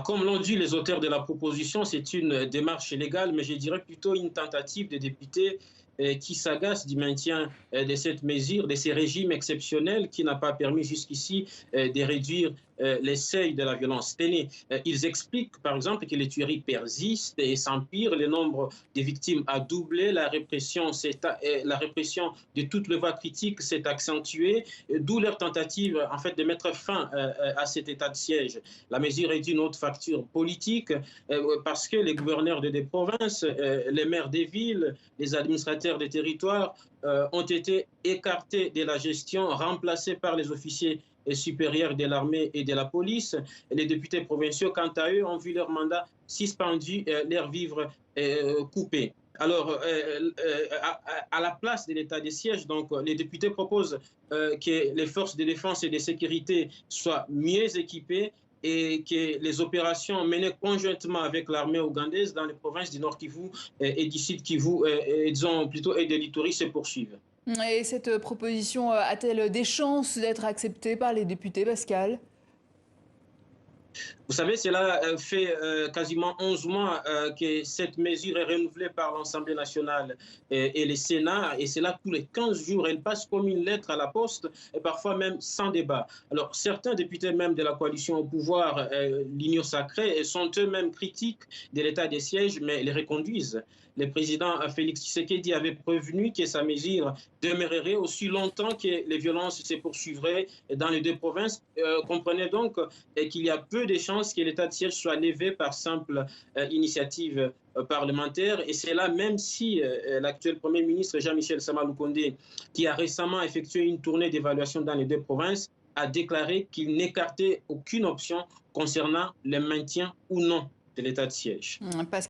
Comme l'ont dit les auteurs de la proposition, c'est une démarche légale, mais je dirais plutôt une tentative des députés qui s'agacent du maintien de cette mesure, de ces régimes exceptionnels qui n'a pas permis jusqu'ici de réduire les seuils de la violence tenue. Ils expliquent, par exemple, que les tueries persistent et s'empirent, le nombre de victimes a doublé, la répression de toutes les voix critiques s'est accentuée, d'où leur tentative en fait de mettre fin à cet état de siège. La mesure est d'une autre facture politique parce que les gouverneurs des provinces, les maires des villes, les administrateurs des territoires ont été écartés de la gestion, remplacés par les officiers supérieurs de l'armée et de la police. Les députés provinciaux, quant à eux, ont vu leur mandat suspendu, leurs vivres coupés. Alors, à la place de l'état de siège, donc, les députés proposent que les forces de défense et de sécurité soient mieux équipées et que les opérations menées conjointement avec l'armée ougandaise dans les provinces du Nord Kivu et du Sud Kivu, disons plutôt, et de l'Ituri se poursuivent. Et cette proposition a-t-elle des chances d'être acceptée par les députés, Pascal? Vous savez, cela fait quasiment 11 mois que cette mesure est renouvelée par l'Assemblée nationale et le Sénat, et c'est là tous les 15 jours. Elle passe comme une lettre à la poste, et parfois même sans débat. Alors, certains députés même de la coalition au pouvoir, l'Union sacrée, sont eux-mêmes critiques de l'état des sièges, mais les reconduisent. Le président Félix Tshisekedi avait prévenu que sa mesure demeurerait aussi longtemps que les violences se poursuivraient dans les deux provinces. Comprenez donc qu'il y a peu de chances que l'état de siège soit levé par simple initiative parlementaire. Et c'est là, même si l'actuel Premier ministre Jean-Michel Sama Lukonde, qui a récemment effectué une tournée d'évaluation dans les deux provinces, a déclaré qu'il n'écartait aucune option concernant le maintien ou non de l'état de siège. Parce